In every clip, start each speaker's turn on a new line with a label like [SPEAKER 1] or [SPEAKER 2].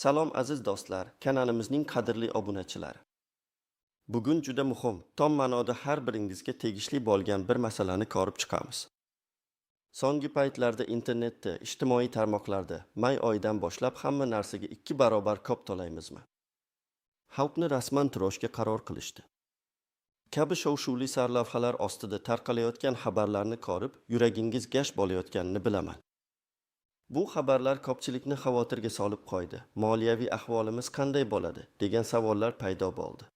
[SPEAKER 1] Salom aziz do'stlar, kanalimizning qadrli obunachilari. Bugun juda muhim, tom ma'noda har biringizga tegishli bo'lgan bir masalani ko'rib chiqamiz. So'nggi paytlarda internetda, ijtimoiy tarmoqlarda may oyidan boshlab hamma narsaga 2 barobar ko'p to'laymizmi? Xalqni rasman turashga qaror qilishdi. Kabi shov-shuvli sarlavhalar ostida tarqalayotgan xabarlarni ko'rib, yuragingiz gash bo'layotganini bilaman. Bu xabarlar ko'pchilikni xavotirga solib qo'ydi. Moliyaviy ahvolimiz qanday bo'ladi degan savollar paydo bo'ldi.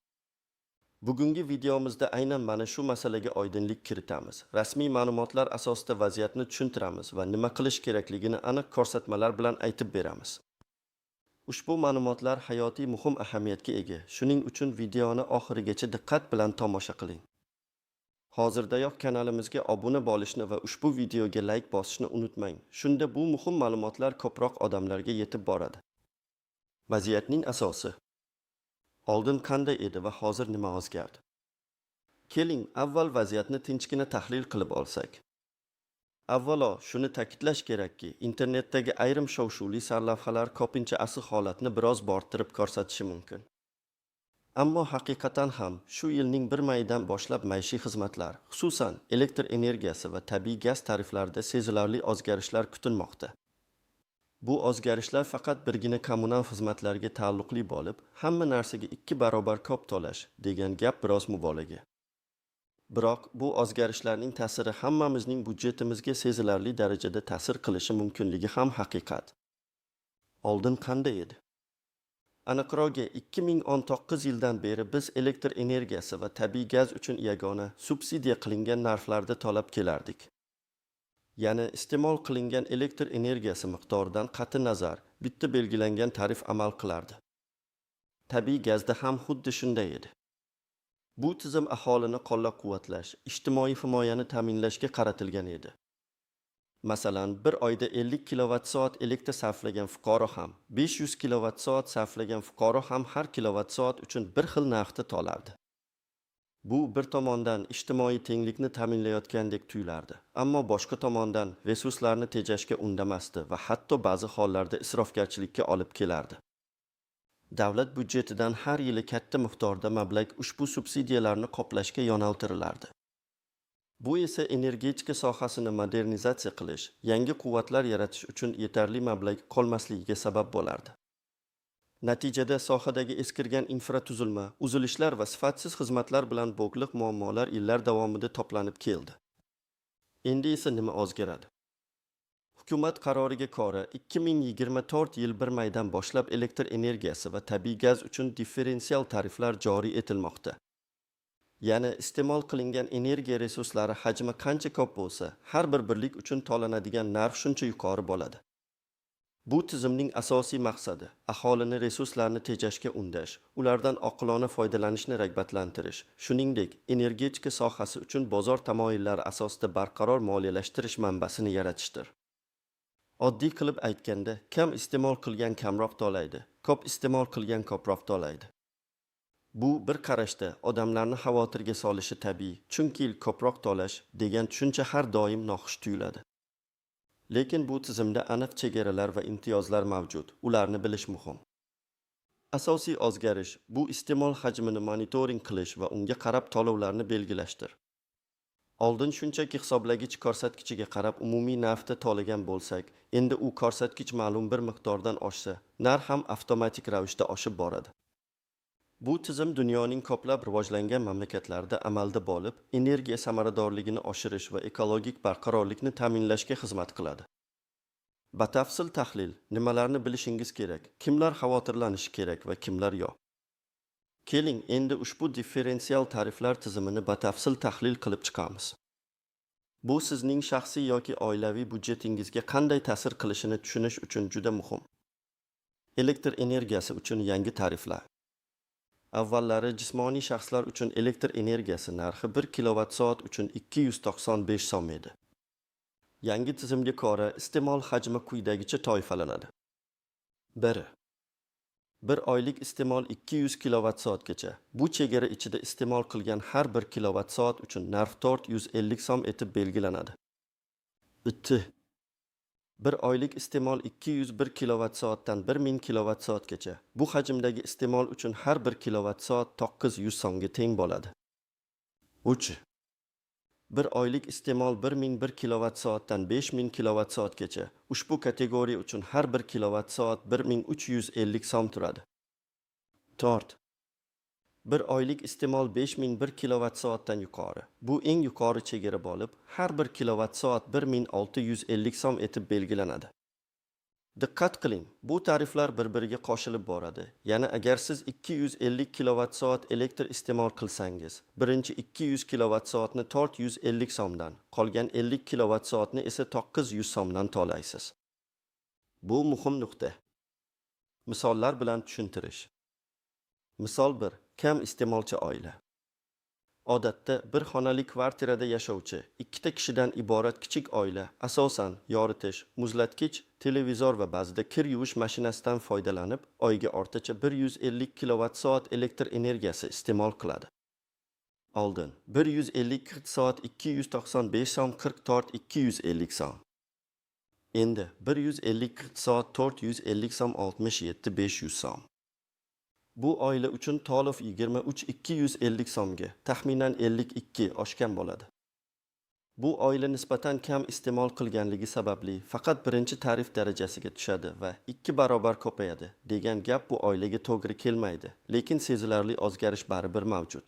[SPEAKER 1] Bugungi videomizda aynan mana shu masalaga oydinlik kiritamiz. Rasmiy ma'lumotlar asosida vaziyatni tushuntiramiz va nima qilish kerakligini aniq ko'rsatmalar bilan aytib beramiz. Ushbu ma'lumotlar hayotiy muhim ahamiyatga ega. Shuning uchun videoni oxirigacha diqqat bilan tomosha qiling. Hozirdayoq kanalimizga obuna bo'lishni va ushbu videoga like bosishni unutmang. Shunda bu muhim ma'lumotlar ko'proq odamlarga yetib boradi. Vaziyatning asosi. Oldin qanday edi va hozir nima o'zgardi? Keling, avval vaziyatni tinchgina tahlil qilib olsak. Avvalo, shuni ta'kidlash kerakki, internetdagi ayrim shov-shuvli sarlavhalar ko'pincha asl holatni biroz bortirib ko'rsatishi mumkin. Ammo haqiqatan ham shu yilning 1 mayidan boshlab maishiy xizmatlar, xususan elektr energiyasi va tabiiy gaz tariflarida sezilarli o'zgarishlar kutilmoqda. Bu o'zgarishlar faqat birgina kommunal xizmatlarga taalluqli bo'lib, hamma narsaga 2 barobar ko'p to'lash degan gap biroz mubolag'a. Biroq bu o'zgarishlarning ta'siri hammamizning budjetimizga sezilarli darajada ta'sir qilishi mumkinligi ham haqiqat. Oldin qanday edi? Aniqrog'i 2019 yildan beri biz elektr energiyasi va tabiiy gaz uchun yagona subsidiya qilingan narxlarda to'lab kelardik. Ya'ni iste'mol qilingan elektr energiyasi miqdoridan qat'i nazar bitta belgilangan tarif amal qilardi. Tabiiy gazda ham xuddi shunday edi. Bu tizim aholini qo'llab-quvvatlash, ijtimoiy himoyani ta'minlashga qaratilgan edi. Masalan, bir oyda 50 kilovatt-soat elektr sarflagan fuqaro ham, 500 kilovatt-soat sarflagan fuqaro ham har kilovatt-soat uchun bir xil narxda to'lardi. Bu bir tomondan ijtimoiy tenglikni ta'minlayotgandek tuyulardi, ammo boshqa tomondan resurslarni tejashga undamasdi va hatto ba'zi hollarda isrofgarchilikka olib kelardi. Davlat budjetidan har yili katta miqdorda mablag' ushbu subsidiyalarni qoplashga yo'naltirilardi. Bu esa energetika sohasini modernizatsiya qilish, yangi quvvatlar yaratish uchun yetarli mablag' qolmasligiga sabab bo'lardi. Natijada sohadagi eskirgan infratuzilma, uzilishlar va sifatsiz xizmatlar bilan bog'liq muammolar yillar davomida to'planib keldi. Endi esa nima o'zgaradi? Hukumat qaroriga ko'ra 2024 yil 1 maydan boshlab elektr energiyasi va tabiiy gaz uchun differensial tariflar joriy etilmoqda. Ya'ni iste'mol qilingan energiya resurslari hajmi qancha ko'p bo'lsa, har bir birlik uchun to'lanadigan narx shuncha yuqori bo'ladi. Bu tizimning asosiy maqsadi aholini resurslarni tejashga undash, ulardan oqilona foydalanishni rag'batlantirish, shuningdek, energetika sohasi uchun bozor tamoyillari asosida barqaror moliyalashtirish manbasini yaratishdir. Oddiy qilib aytganda, kam iste'mol qilgan kamroq to'laydi, ko'p iste'mol qilgan ko'proq to'laydi. Bu bir qarashda odamlarni xavotirga solishi tabiiy, chunki ko'proq to'lash degan tushuncha har doim noxush tuyuladi. Lekin bu tizimda aniq chegaralar va imtiyozlar mavjud, ularni bilish muhim. Asosiy o'zgarish bu iste'mol hajmini monitoring qilish va unga qarab to'lovlarni belgilashdir. Oldin shunchaki hisoblagich ko'rsatkichiga qarab umumiy narxda to'lagan bo'lsak, endi u ko'rsatkich ma'lum bir miqdordan oshsa, narx ham avtomatik ravishda oshib boradi. Bu tizim dunyoning ko'plab rivojlangan mamlakatlarida amalda bo'lib, energiya samaradorligini oshirish va ekologik barqarorlikni ta'minlashga xizmat qiladi. Batafsil tahlil, nimalarni bilishingiz kerak, kimlar xavotirlanishi kerak va kimlar yo'q. Keling, endi ushbu differensial tariflar tizimini batafsil tahlil qilib chiqamiz. Bu sizning shaxsiy yoki oilaviy budjetingizga qanday ta'sir qilishini tushunish uchun juda muhim. Elektr energiyasi uchun yangi tariflar. Avvallari jismoniy shaxslar uchun elektr energiyasi narxi 1 kilovatt-soat uchun 295 so'm edi. Yangi tizimga ko'ra iste'mol hajmi quyidagicha toifalanadi. 1. Bir oylik iste'mol 200 kilovatt-soatgacha. Bu chegara ichida iste'mol qilgan har 1 kilovatt-soat uchun narx 450 so'm etib belgilanadi. 2. Bir oylik iste'mol 201 kilovatt-soatdan 1000 kilovatt-soatgacha. Bu hajmdagi iste'mol uchun har 1 kilovatt-soat 900 so'mga teng bo'ladi. 3. Bir oylik iste'mol 1001 kilovatt-soatdan 5000 kilovatt-soatgacha. Ushbu kategoriya uchun har 1 kilovatt-soat 1350 so'm turadi. 4. Bir oylik iste'mol 5001 kilovatt-soatdan yuqori. Bu eng yuqori chegara bo'lib, har 1 kilovatt-soat 1650 so'm etib belgilanadi. Diqqat qiling, bu tariflar bir-biriga qo'shilib boradi. Ya'ni agar siz 250 kilovatt-soat elektr iste'mol qilsangiz, birinchi 200 kilovatt-soatni 450 so'mdan, qolgan 50 kilovatt-soatni esa 900 so'mdan to'laysiz. Bu muhim nuqta. Misollar bilan tushuntirish. Misol 1. Kam iste'molchi oila. Odatda bir xonali kvartirada yashovchi, ikkita kishidan iborat kichik oila asosan yoritish, muzlatkich, televizor va ba'zida kir yuvish mashinasidan foydalanib, oyiga o'rtacha 150 kilovatt-soat elektr energiyasi iste'mol qiladi. Oldin 150 soat 295 so'm 44 250 so'm. Endi 150 soat 450 so'm 67 500 so'm. Bu oila uchun to'lov 23 250 so'mga, taxminan 52 oshgan bo'ladi. Bu oila nisbatan kam iste'mol qilganligi sababli faqat birinchi tarif darajasiga tushadi va 2 barobar ko'payadi degan gap bu oilaga to'g'ri kelmaydi, lekin sezilarli o'zgarish baribir mavjud.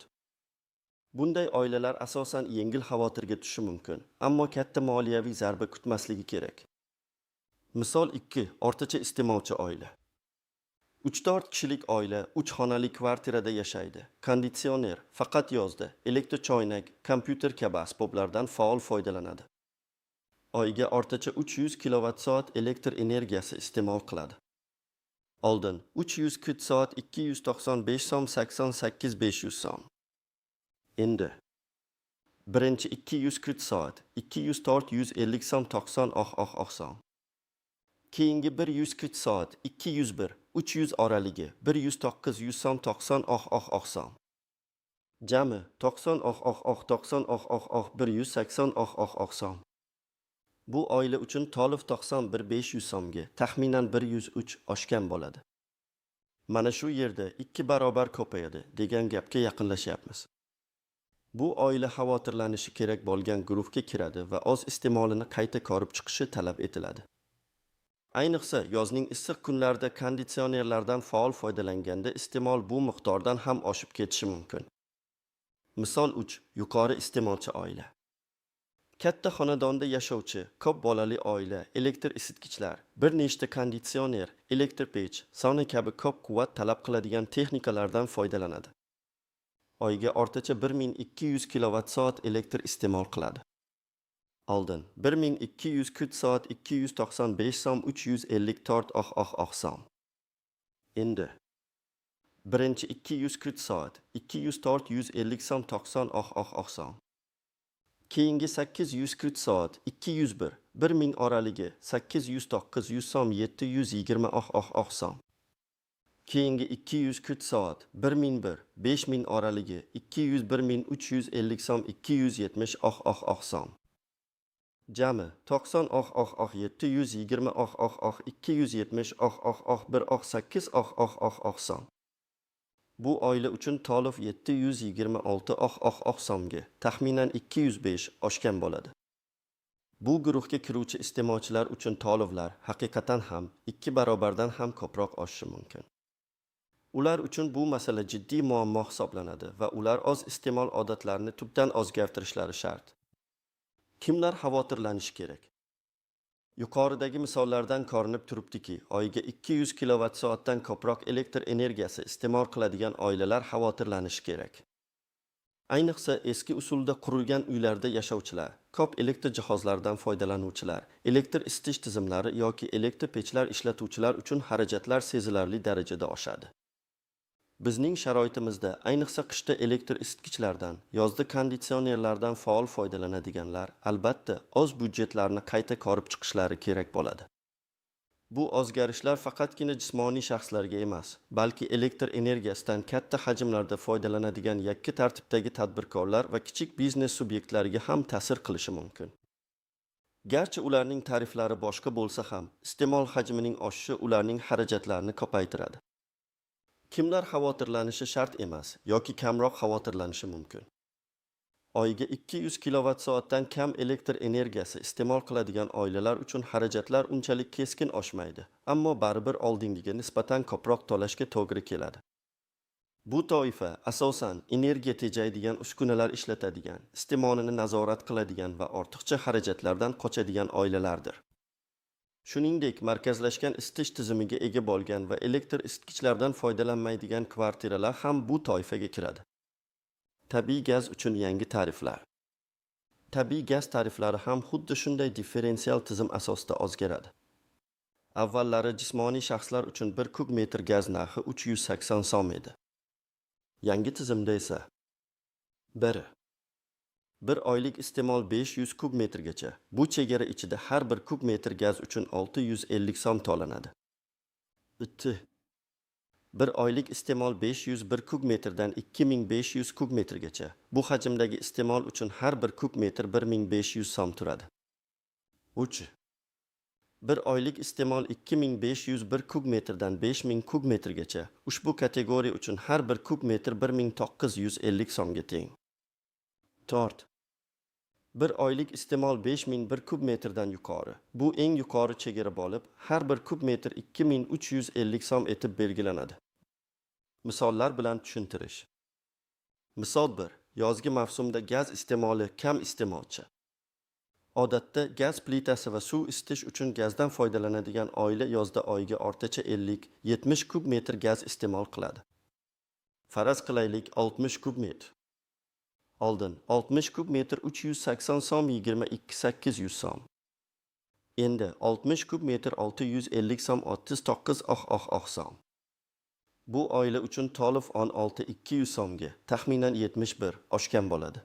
[SPEAKER 1] Bunday oilalar asosan yengil xavotirga tushishi mumkin, ammo katta moliyaviy zarba kutmasligi kerak. Misol 2. O'rtacha iste'molchi oila. 3-4 kishilik oila 3 xonali kvartirada yashaydi. Konditsioner faqat yozda, elektr choynak, kompyuter kabi asboblardan faol foydalanadi. Oyiga o'rtacha 300 kilovatt-soat elektr energiyasi iste'mol qiladi. Oldin 300 kWh 295 so'm 88 500 so'm. Endi birinchi 200 kWh 200 450 so'm 90 so'm. Keyingi 100 kWh 201 300 oraligi 109 100 so'm 90 so'm. Jami 90 180 so'm. Bu oila uchun to'lov 91 500 so'mga, taxminan 103 oshgan bo'ladi. Mana shu yerda 2 barobar ko'payadi degan gapga yaqinlashyapmiz. Bu oila xavotirlanishi kerak bo'lgan guruhga kiradi va o'z iste'molini qayta ko'rib chiqishi talab etiladi. Ayniqsa yozning issiq kunlarida konditsionerlardan faol foydalanganda iste'mol bu miqdordan ham oshib ketishi mumkin. Misol 3. Yuqori iste'molchi oila. Katta xonadonda yashovchi, ko'p bolali oila, elektr isitgichlar, bir nechta konditsioner, elektr pech, sauna kabi ko'p quvvat talab qiladigan texnikalardan foydalanadi. Oyiga o'rtacha 1200 kilovatt-soat elektr iste'mol qiladi. Oldin 1200 kWh 295 so'm 354 so'm. Endi birinchi 200 kWh 200 450 so'm 90 so'm. Keyingi 800 kWh 201 1000 oraligi 800 900 so'm 720 so'm. Keyingi 200 kWh 1001 5000 oraligi 201 350 so'm 270 so'm. Jami 90 720 270 108 so'm. Bu oila uchun to'lov 726 so'mga, taxminan 205 oshgan bo'ladi. Bu guruhga kiruvchi iste'molchilar uchun to'lovlar haqiqatan ham 2 barobardan ham ko'proq oshishi mumkin. Ular uchun bu masala jiddiy muammo hisoblanadi va ular o'z iste'mol odatlarini tubdan o'zgartirishlari shart. Kimlar xavotirlanishi kerak? Yuqoridagi misollardan ko'rinib turibdiki, oyiga 200 kilovatt-soatdan ko'proq elektr energiyasi iste'mol qiladigan oilalar xavotirlanishi kerak. Ayniqsa eski usulda qurilgan uylarda yashovchilar, ko'p elektr jihozlaridan foydalanuvchilar, elektr isitish tizimlari yoki elektr pechlar ishlatuvchilar uchun xarajatlar sezilarli darajada oshadi. Bizning sharoitimizda, ayniqsa qishda elektr isitgichlardan, yozda konditsionerlardan faol foydalanadiganlar albatta o'z byudjetlarini qayta ko'rib chiqishlari kerak bo'ladi. Bu o'zgarishlar faqatgina jismoniy shaxslarga emas, balki elektr energiyasidan katta hajmlarda foydalanadigan yakka tartibdagi tadbirkorlar va kichik biznes subyektlariga ham ta'sir qilishi mumkin. Garchi ularning tariflari boshqa bo'lsa ham, iste'mol hajmining oshishi ularning xarajatlarini ko'paytiradi. Kimlar xavotirlanishi shart emas yoki kamroq xavotirlanishi mumkin. Oyiga 200 kilovatt-soatdan kam elektr energiyasi iste'mol qiladigan oilalar uchun xarajatlar unchalik keskin oshmaydi, ammo baribir oldingiga nisbatan ko'proq to'lashga to'g'ri keladi. Bu toifa asosan energiya tejaydigan uskunalar ishlatadigan, iste'molini nazorat qiladigan va ortiqcha xarajatlardan qochadigan oilalardir. Shuningdek, markazlashgan isitish tizimiga ega bo'lgan va elektr isitgichlardan foydalanmaydigan kvartiralar ham bu toifaga kiradi. Tabiiy gaz uchun yangi tariflar. Tabiiy gaz tariflari ham xuddi shunday differensial tizim asosida o'zgaradi. Avvallari jismoniy shaxslar uchun 1 kub metr gaz narxi 380 so'm edi. Yangi tizimda esa 1. Bir oylik iste'mol 500 kub metrgacha. Bu chegara ichida har bir kub metr gaz uchun 650 so'm to'lanadi. 2. Bir oylik iste'mol 501 kub metrdan 2500 kub metrgacha. Bu hajmdagi iste'mol uchun har bir kub metr 1500 so'm turadi. 3. Bir oylik iste'mol 2501 kub metrdan 5000 kub metrgacha. Ushbu kategoriya uchun har bir kub metr 1950 so'mga teng. 4. Bir oylik iste'mol 5001 kub metrdan yuqori. Bu eng yuqori chegara bo'lib, har bir kub metr 2350 so'm etib belgilanadi. Misollar bilan tushuntirish. Misol 1. Yozgi mavsumda gaz iste'moli kam iste'molchi. Odatda gaz plitasi va suv isitish uchun gazdan foydalanadigan oila yozda oyiga o'rtacha 50-70 kub metr gaz iste'mol qiladi. Faraz qilaylik 60 kub metr. Oldin 60 kub metr 380 so'm 22 800 so'm. Endi 60 kub metr 650 so'm 39 so'm. Bu oila uchun to'lov 16 200 so'mga, taxminan 71 oshgan bo'ladi.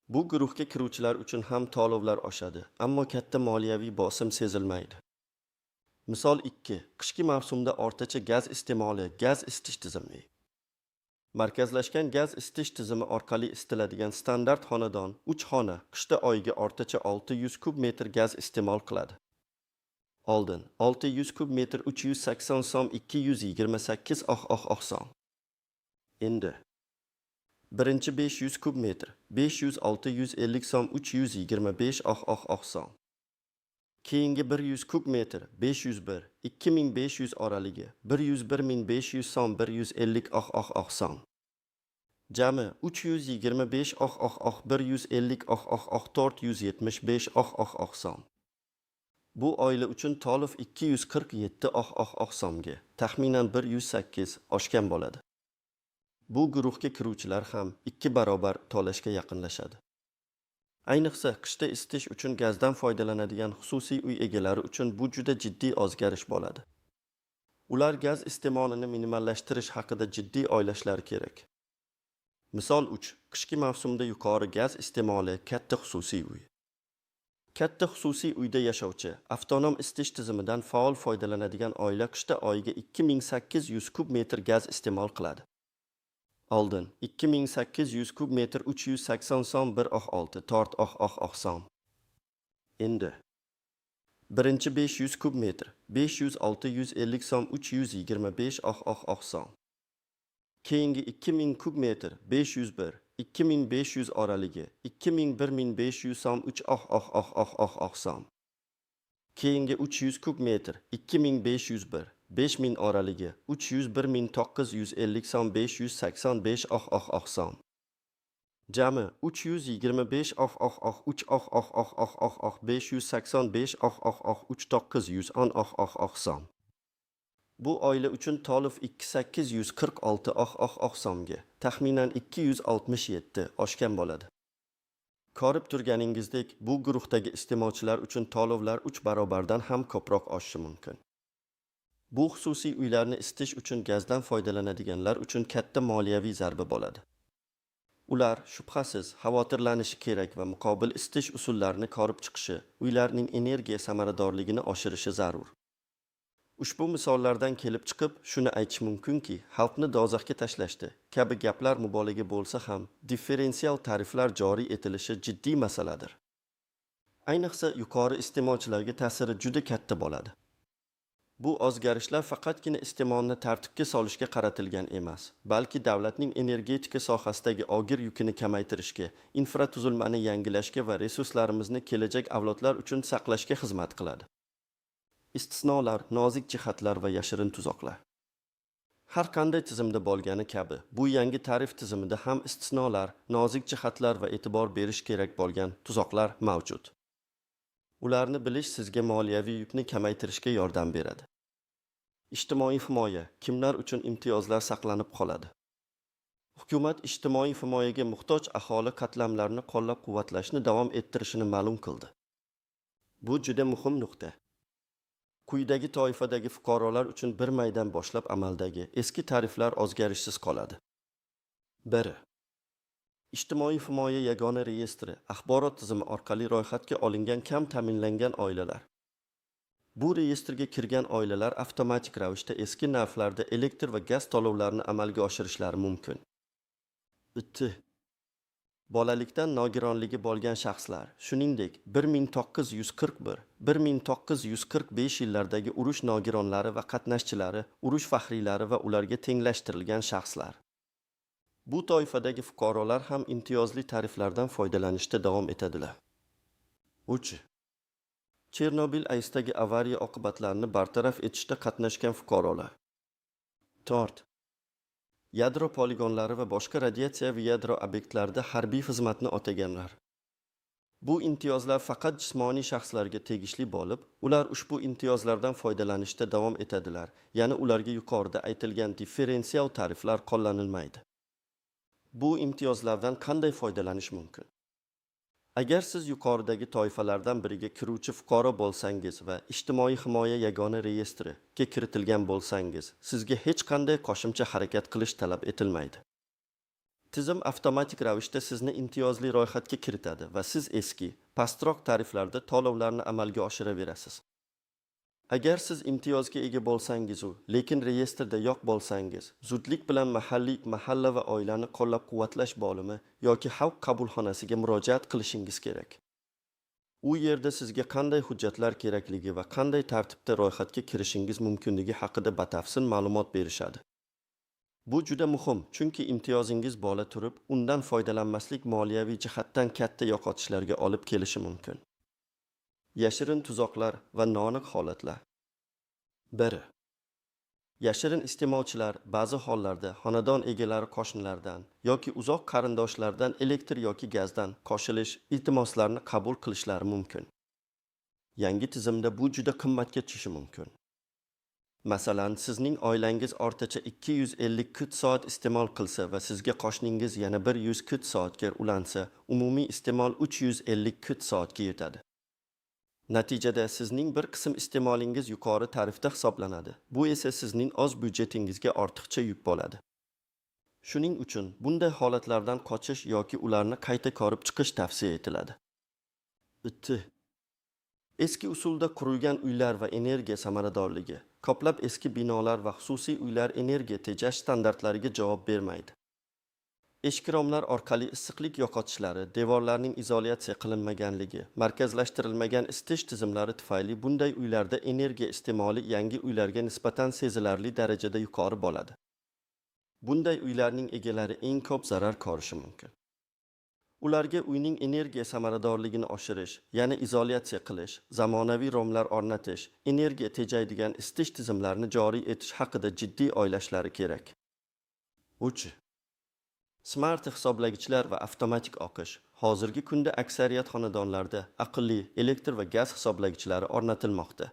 [SPEAKER 1] Bu guruhga kiruvchilar uchun ham to'lovlar oshadi, ammo katta moliyaviy bosim sezilmaydi. Misol 2. Qishki mavsumda o'rtacha gaz iste'moli gaz isitish tizimi. Markazlashgan gaz isitish tizimi orqali isitiladigan standart xonadon 3 xona qishda oyiga o'rtacha 600 kub metr gaz iste'mol qiladi. Oldin 600 kub metr 380 so'm 228 so'm. Endi birinchi 500 kub metr 500 650 so'm 325 so'm. Keyingi 100 kub metr 501 2500 oraligi 101 so'm 150 so'm. Jami 325 150 475 so'm. Bu oila uchun to'lov 247 so'mga, taxminan 108 oshgan bo'ladi. Bu guruhga kiruvchilar ham 2 barobar to'lashga yaqinlashadi. Ayniqsa qishda isitish uchun gazdan foydalanadigan xususiy uy egalari uchun bu juda jiddiy o'zgarish bo'ladi. Ular gaz iste'molini minimallashtirish haqida jiddiy o'ylashlari kerak. Misol 3. Qishki mavsumda yuqori gaz iste'moli katta xususiy uy. Katta xususiy uyda yashovchi, avtonom isitish tizimidan faol foydalanadigan oila qishda oyiga 2800 kub metr gaz iste'mol qiladi. Oldin 2800 kub metr 380 so'm 1 so'm. Endi birinchi 500 kub metr 500 650 so'm 325 so'm. Keyingi 2000 kub metr 501 2500 oraligi 1500 so'm 3 so'm. Keyingi 300 kub metr 2501 5000 oraligi 301 950 so'm 585 so'm. Jami 325 3 585 3910 so'm. Bu oila uchun to'lov 2846 so'mga, taxminan 267 oshgan bo'ladi. Ko'rib turganingizdek, bu guruhdagi iste'molchilar uchun to'lovlar 3 barobardan ham ko'proq oshishi mumkin. Bu xususiy uylarni isitish uchun gazdan foydalanadiganlar uchun katta moliyaviy zarba bo'ladi. Ular shubhasiz xavotirlanishi kerak va muqobil isitish usullarini ko'rib chiqishi, uylarning energiya samaradorligini oshirishi zarur. Ushbu misollardan kelib chiqib, shuni aytish mumkinki, xalqni do'zaxga tashlashdi kabi gaplar mubolag'a bo'lsa ham, differensial tariflar joriy etilishi jiddiy masaladir. Ayniqsa yuqori iste'molchilarga ta'siri juda katta bo'ladi. Bu o'zgarishlar faqatgina iste'molni tartibga solishga qaratilgan emas, balki davlatning energetika sohasidagi og'ir yukini kamaytirishga, infratuzilmani yangilashga va resurslarimizni kelajak avlodlar uchun saqlashga xizmat qiladi. Istisnolar, nozik jihatlar va yashirin tuzoqlar. Har qanday tizimda bo'lgani kabi, bu yangi tarif tizimida ham istisnolar, nozik jihatlar va e'tibor berish kerak bo'lgan tuzoqlar mavjud. Ularni bilish sizga moliyaviy yukni kamaytirishga yordam beradi. Ijtimoiy himoya, kimlar uchun imtiyozlar saqlanib qoladi? Hukumat ijtimoiy himoyaga muhtoj aholi qatlamlarini qo'llab-quvvatlashni davom ettirishini ma'lum qildi. Bu juda muhim nuqta. Quyidagi toifadagi fuqarolar uchun 1 maydan boshlab amaldagi eski tariflar o'zgarishsiz qoladi. 1. Ijtimoiy himoya yagona reyestri axborot tizimi orqali ro'yxatga olingan kam ta'minlangan oilalar. Bu reyestrga kirgan oilalar avtomatik ravishda eski narxlarda elektr va gaz to'lovlarini amalga oshirishlari mumkin. 2. Bolalikdan nogironligi bo'lgan shaxslar, shuningdek 1941-1945 yillardagi urush nogironlari va qatnashchilari, urush faxriylari va ularga tenglashtirilgan shaxslar. Bu toifadagi fuqarolar ham imtiyozli tariflardan foydalanishda davom etadilar. 3. Chernobil AESdagi avariya oqibatlarini bartaraf etishda qatnashgan fuqarolar. 4. Yadro poligonlari va boshqa radiatsiyaviy yadro obyektlarida harbiy xizmatni o'taganlar. Bu imtiyozlar faqat jismoniy shaxslarga tegishli bo'lib, ular ushbu imtiyozlardan foydalanishda davom etadilar, ya'ni ularga yuqorida aytilgan differensial tariflar qo'llanilmaydi. Bu imtiyozlardan qanday foydalanish mumkin? Agar siz yuqoridagi toifalardan biriga kiruvchi fuqaro bo'lsangiz va ijtimoiy himoya yagona reyestriga kiritilgan bo'lsangiz, sizga hech qanday qo'shimcha harakat qilish talab etilmaydi. Tizim avtomatik ravishda sizni imtiyozli ro'yxatga kiritadi va siz eski, pastroq tariflarda to'lovlarni amalga oshiraverasiz. Agar siz imtiyozga ega bo'lsangiz-u, lekin reyestrda yo'q bo'lsangiz, zudlik bilan mahalla va oilani qo'llab-quvvatlash bo'limi yoki xalq qabulxonasiga murojaat qilishingiz kerak. U yerda sizga qanday hujjatlar kerakligi va qanday tartibda ro'yxatga kirishingiz mumkinligi haqida batafsil ma'lumot berishadi. Bu juda muhim, chunki imtiyozingiz bo'la turib, undan foydalanmaslik moliyaviy jihatdan katta yo'qotishlarga olib kelishi mumkin. Yashirin tuzoqlar va noaniq holatlar. 1. Yashirin iste'molchilar ba'zi hollarda xonadon egalari qo'shnilardan yoki uzoq qarindoshlardan elektr yoki gazdan qo'shilish iltimoslarni qabul qilishlari mumkin. Yangi tizimda bu juda qimmatga tushishi mumkin. Masalan, sizning oilangiz o'rtacha 250 kut soat iste'mol qilsa va sizga qo'shningiz yana 100 kut soatga ulansa, umumiy iste'mol 350 kut soatga yetadi. Natijada sizning bir qism iste'molingiz yuqori tarifda hisoblanadi. Bu esa sizning o'z byudjetingizga ortiqcha yuk bo'ladi. Shuning uchun bunday holatlardan qochish yoki ularni qayta ko'rib chiqish tavsiya etiladi. 2. Eski usulda qurilgan uylar va energiya samaradorligi. Ko'plab eski binolar va xususiy uylar energiya tejash standartlariga javob bermaydi. Eshik-romlar orqali issiqlik yo'qotishlari, devorlarning izolyatsiya qilinmaganligi, markazlashtirilmagan isitish tizimlari tufayli bunday uylarda energiya iste'moli yangi uylarga nisbatan sezilarli darajada yuqori bo'ladi. Bunday uylarning egalari eng ko'p zarar ko'rishi mumkin. Ularga uyning energiya samaradorligini oshirish, ya'ni izolyatsiya qilish, zamonaviy romlar o'rnatish, energiya tejaydigan isitish tizimlarini joriy etish haqida jiddiy o'ylashlari kerak. 3. Smart hisoblagichlar va avtomatik o'qish. Hozirgi kunda aksariyat xonadonlarda aqlli elektr va gaz hisoblagichlari o'rnatilmoqda.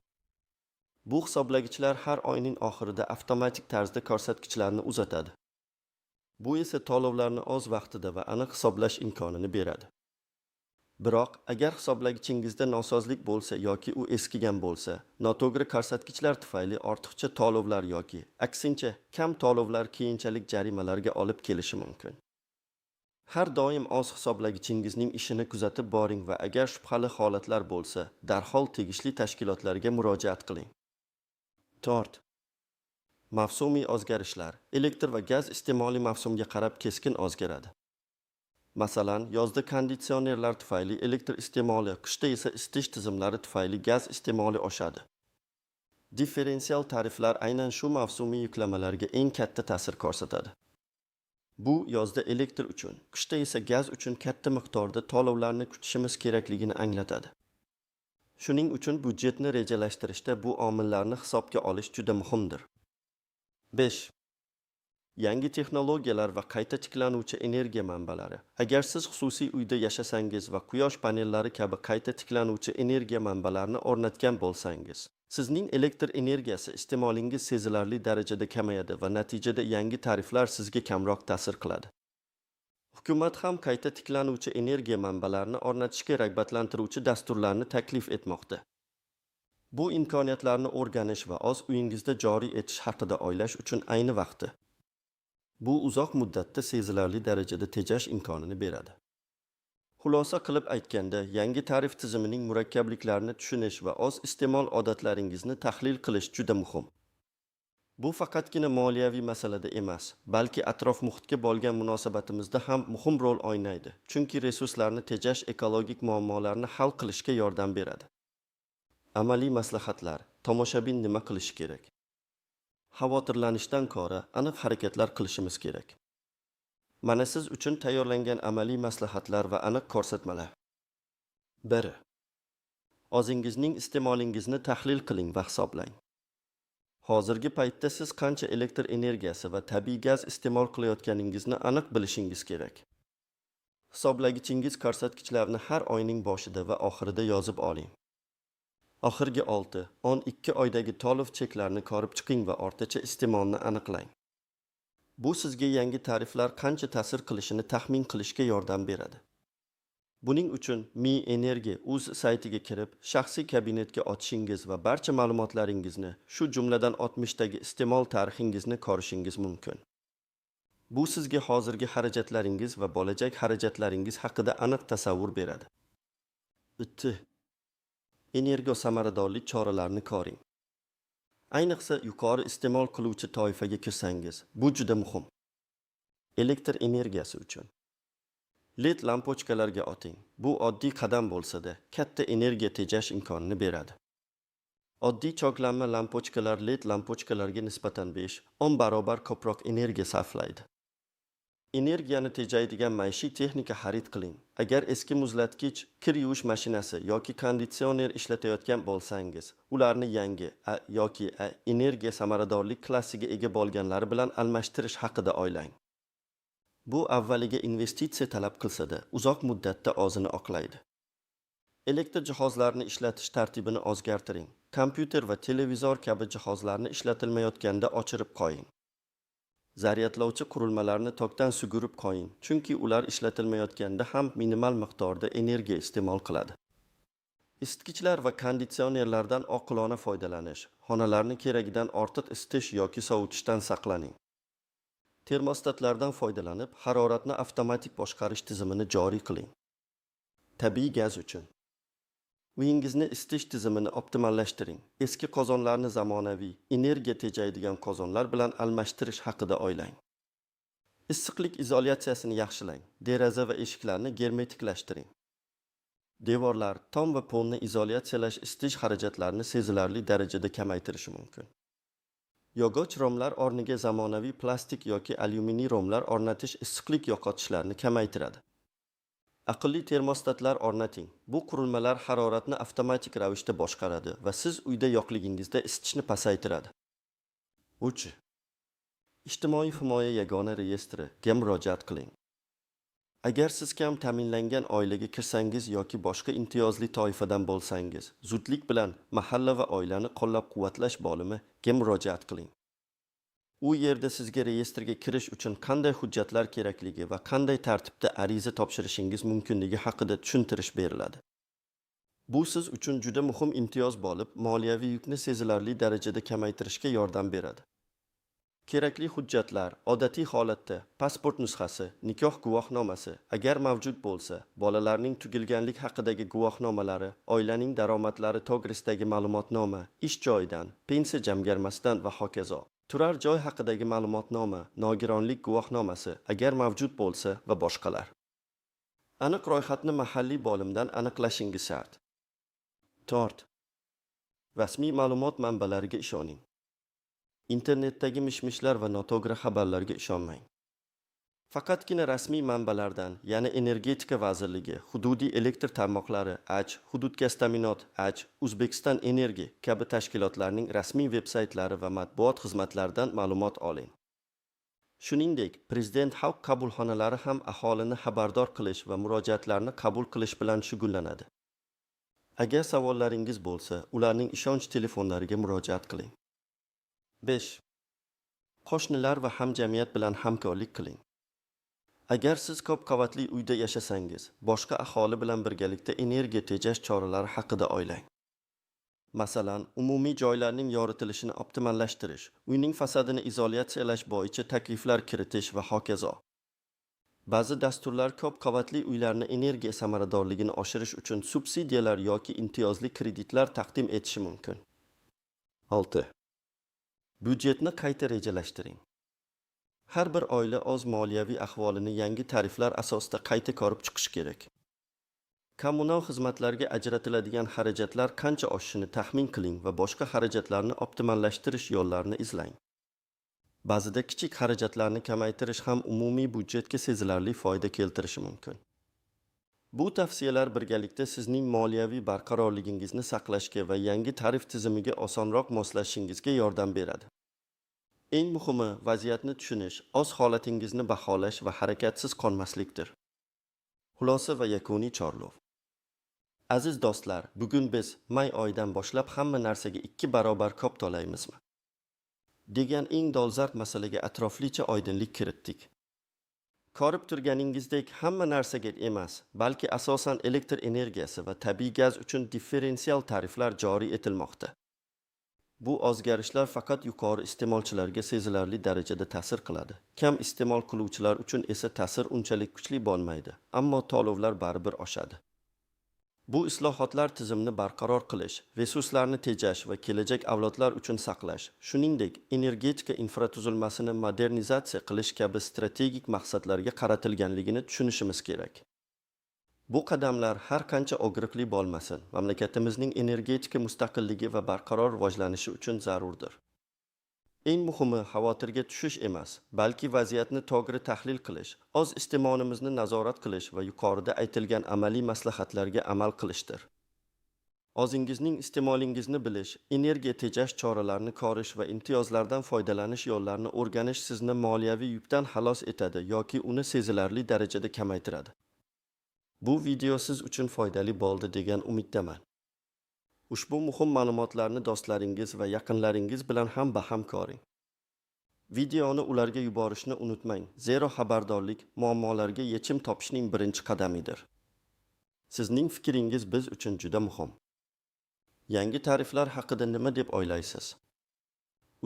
[SPEAKER 1] Bu hisoblagichlar har oyning oxirida avtomatik tarzda ko'rsatkichlarni uzatadi. Bu esa to'lovlarni o'z vaqtida va aniq hisoblash imkonini beradi. Biroq, agar hisoblagichingizda nosozlik bo'lsa yoki u eskigan bo'lsa, noto'g'ri ko'rsatkichlar tufayli ortiqcha to'lovlar yoki aksincha kam to'lovlar keyinchalik jarimalarga olib kelishi mumkin. Har doim o'z hisoblagichingizning ishini kuzatib boring va agar shubhali holatlar bo'lsa, darhol tegishli tashkilotlarga murojaat qiling. 4. Mavsumiy o'zgarishlar. Elektr va gaz iste'moli mavsumga qarab keskin o'zgaradi. Masalan, yozda konditsionerlar tufayli elektr iste'moli, qishda esa isitish tizimlari tufayli gaz iste'moli oshadi. Differensial tariflar aynan shu mavsumiy yuklamalarga eng katta ta'sir ko'rsatadi. Bu yozda elektr uchun, qishda esa gaz uchun katta miqdorda to'lovlarni kutishimiz kerakligini anglatadi. Shuning uchun budjetni rejalashtirishda bu omillarni hisobga olish juda muhimdir. 5. Yangi texnologiyalar va qayta tiklanuvchi energiya manbalari. Agar siz xususiy uyda yashasangiz va quyosh panellari kabi qayta tiklanuvchi energiya manbalarini o'rnatgan bo'lsangiz, sizning elektr energiyasi iste'molingiz sezilarli darajada kamayadi va natijada yangi tariflar sizga kamroq ta'sir qiladi. Hukumat ham qayta tiklanuvchi energiya manbalarini o'rnatishga rag'batlantiruvchi dasturlarni taklif etmoqda. Bu imkoniyatlarni o'rganish va o'z uyingizda joriy etish haqida o'ylash uchun ayni vaqti. Bu uzoq muddatda sezilarli darajada tejash imkonini beradi. Xulosa qilib aytganda, yangi tarif tizimining murakkabliklarini tushunish va o'z iste'mol odatlaringizni tahlil qilish juda muhim. Bu faqatgina moliyaviy masalada emas, balki atrof muhitga bo'lgan munosabatimizda ham muhim rol o'ynaydi, chunki resurslarni tejash ekologik muammolarni hal qilishga yordam beradi. Amaliy maslahatlar. Tomoshabin nima qilish kerak? Xavotirlanishdan ko'ra aniq harakatlar qilishimiz kerak. Mana siz uchun tayyorlangan amaliy maslahatlar va aniq ko'rsatmalar. 1. O'zingizning iste'molingizni tahlil qiling va hisoblang. Hozirgi paytda siz qancha elektr energiyasi va tabiiy gaz iste'mol qilayotganingizni aniq bilishingiz kerak. Hisoblagichingiz ko'rsatkichlarni har oyning boshida va oxirida yozib oling. Oxirgi 6-12 oydagi to'lov cheklarni ko'rib chiqing va o'rtacha iste'molni aniqlang. Bu sizga yangi tariflar qancha ta'sir qilishini taxmin qilishga yordam beradi. Buning uchun Mi Energy.uz saytiga kirib, shaxsiy kabinetga o'tishingiz va barcha ma'lumotlaringizni, shu jumladan 60dagi iste'mol tarixingizni ko'rishingiz mumkin. Bu sizga hozirgi xarajatlaringiz va bo'lajak xarajatlaringiz haqida aniq tasavvur beradi. 2. Energiya samaradorlik choralarini ko'ring. Ayniqsa yuqori iste'mol qiluvchi toifaga kirsangiz, bu juda muhim. Elektr energiyasi uchun LED lampochkalarga o'ting. Bu oddiy qadam bo'lsa-da, katta energiya tejash imkonini beradi. Oddiy choklanma lampochkalar LED lampochkalarga nisbatan 5-10 barobar ko'proq energiya sarflaydi. Energiyani tejaydigan maishiy texnika xarid qiling. Agar eski muzlatgich, kir yuvish mashinasi yoki konditsioner ishlatayotgan bo'lsangiz, ularni yangi yoki energiya samaradorlik klassiga ega bo'lganlari bilan almashtirish haqida o'ylang. Bu avvaliga investitsiya talab qilsa-da, uzoq muddatda o'zini oqlaydi. Elektr jihozlarini ishlatish tartibini o'zgartiring. Kompyuter va televizor kabi jihozlarni ishlatilmayotganda o'chirib qo'ying. Zaryadlovchi qurilmalarni tokdan sugurib qo'ying, chunki ular ishlatilmayotganda ham minimal miqdorda energiya iste'mol qiladi. Isitgichlar va konditsionerlardan oqilona foydalanish. Xonalarni keragidan ortiq isitish yoki sovutishdan saqlaning. Termostatlardan foydalanib, haroratni avtomatik boshqarish tizimini joriy qiling. Tabiiy gaz uchun uyingizni isitish tizimini optimallashtiring. Eski qozonlarni zamonaviy, energiya tejaydigan qozonlar bilan almashtirish haqida o'ylang. Issiqlik izolyatsiyasini yaxshilang. Deraza va eshiklarni germetiklashtiring. Devorlar, tom va polni izolyatsiyalash isitish xarajatlarini sezilarli darajada kamaytirishi mumkin. Yog'och romlar o'rniga zamonaviy plastik yoki alyuminiy romlar o'rnatish issiqlik yo'qotishlarni kamaytiradi. Aqlli termostatlar o'rnating. Bu qurilmalar haroratni avtomatik ravishda boshqaradi va siz uyda yo'qligingizda isitishni pasaytiradi. 3. Ijtimoiy himoya yagona reyestriga murojaat qiling. Agar siz kam ta'minlangan oilaga kirsangiz yoki boshqa imtiyozli toifadan bo'lsangiz, zudlik bilan mahalla va oilani qo'llab-quvvatlash bo'limiga murojaat qiling. U yerda sizga reyestrga kirish uchun qanday hujjatlar kerakligi va qanday tartibda ariza topshirishingiz mumkinligi haqida tushuntirish beriladi. Bu siz uchun juda muhim imtiyoz bo'lib, moliyaviy yukni sezilarli darajada kamaytirishga yordam beradi. Kerakli hujjatlar odatiy holatda pasport nusxasi, nikoh guvohnomasi, agar mavjud bo'lsa, bolalarning tug'ilganlik haqidagi guvohnomalari, oilaning daromadlari to'g'risidagi ma'lumotnoma, ish joyidan, pensiya jamg'armasidan va hokazo. Turar joy haqidagi ma'lumotnoma, nogironlik guvohnomasi, agar mavjud bo'lsa va boshqalar. Aniq ro'yxatni mahalliy bo'limdan aniqlashingiz shart. 4. Rasmiy ma'lumot manbalariga ishoning. Internetdagi mishmishlar va noto'g'ri xabarlarga ishonmang. Faqatgina rasmiy manbalardan, ya'ni Energetika vazirligi, hududiy elektr tarmoqlari, Hudud gaz ta'minot, O'zbekiston Energi kabi tashkilotlarning rasmiy veb-saytlari va matbuot xizmatlaridan ma'lumot oling. Shuningdek, Prezident xalq qabulxonalari ham aholini xabardor qilish va murojaatlarni qabul qilish bilan shug'ullanadi. Agar savollaringiz bo'lsa, ularning ishonch telefonlariga murojaat qiling. 5. Qo'shnilar va hamjamiyat bilan hamkorlik qiling. Agar siz ko'p qavatli uyda yashasangiz, boshqa aholi bilan birgalikda energiya tejash choralari haqida o'ylang. Masalan, umumiy joylarning yoritilishini optimallashtirish, uyning fasadini izolyatsiyalash bo'yicha takliflar kiritish va hokazo. Ba'zi dasturlar ko'p qavatli uylarni energiya samaradorligini oshirish uchun subsidiyalar yoki imtiyozli kreditlar taqdim etishi mumkin. 6. Byudjetni qayta rejalashtiring. Har bir oila o'z moliyaviy ahvolini yangi tariflar asosida qayta ko'rib chiqish kerak. Kommunal xizmatlarga ajratiladigan xarajatlar qancha oshishini taxmin qiling va boshqa xarajatlarni optimallashtirish yo'llarini izlang. Ba'zida kichik xarajatlarni kamaytirish ham umumiy byudjetga sezilarli foyda keltirishi mumkin. Bu tavsiyalar birgalikda sizning moliyaviy barqarorligingizni saqlashga va yangi tarif tizimiga osonroq moslashishingizga yordam beradi. Eng muhimi, vaziyatni tushunish, o'z holatingizni baholash va harakatsiz qolmaslikdir. Xulosa va yakuniy chorlov. Aziz do'stlar, bugun biz may oyidan boshlab hamma narsaga 2 barobar ko'p to'laymizmi degan eng dolzarb masalaga atroflicha oydinlik kiritdik. Ko'rib turganingizdek, hamma narsaga emas, balki asosan elektr energiyasi va tabiiy gaz uchun differensial tariflar joriy etilmoqda. Bu o'zgarishlar faqat yuqori iste'molchilarga sezilarli darajada ta'sir qiladi. Kam iste'mol qiluvchilar uchun esa ta'sir unchalik kuchli bo'lmaydi, ammo to'lovlar baribir oshadi. Bu islohotlar tizimni barqaror qilish, resurslarni tejash va kelajak avlodlar uchun saqlash, shuningdek, energetika infratuzilmasini modernizatsiya qilish kabi strategik maqsadlarga qaratilganligini tushunishimiz kerak. Bu qadamlar har qancha og'riqli bo'lmasin, mamlakatimizning energetika mustaqilligi va barqaror rivojlanishi uchun zarurdir. Eng muhimi xavotirga tushish emas, balki vaziyatni to'g'ri tahlil qilish, o'z iste'molimizni nazorat qilish va yuqorida aytilgan amaliy maslahatlarga amal qilishdir. O'zingizning iste'molingizni bilish, energiya tejash choralarini ko'rish va imtiyozlardan foydalanish yo'llarini o'rganish sizni moliyaviy yukdan xalos etadi yoki uni sezilarli darajada kamaytiradi. Bu video siz uchun foydali bo'ldi degan umiddaman. Ushbu muhim ma'lumotlarni do'stlaringiz va yaqinlaringiz bilan ham baham ko'ring. Videoni ularga yuborishni unutmang, zero xabardorlik muammolarga yechim topishning birinchi qadamidir. Sizning fikringiz biz uchun juda muhim. Yangi tariflar haqida nima deb o'ylaysiz?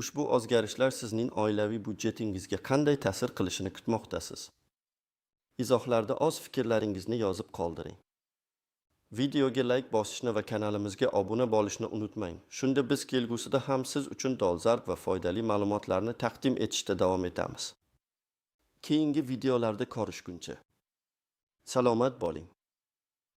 [SPEAKER 1] Ushbu o'zgarishlar sizning oilaviy byudjetingizga qanday ta'sir qilishini kutmoqdasiz? Izohlarda o'z fikrlaringizni yozib qoldiring. Videoga like bosishni va kanalimizga obuna bo'lishni unutmang. Shunda biz kelgusida ham siz uchun dolzarb va foydali ma'lumotlarni taqdim etishda davom etamiz. Keyingi videolarda ko'rishguncha salomat bo'ling.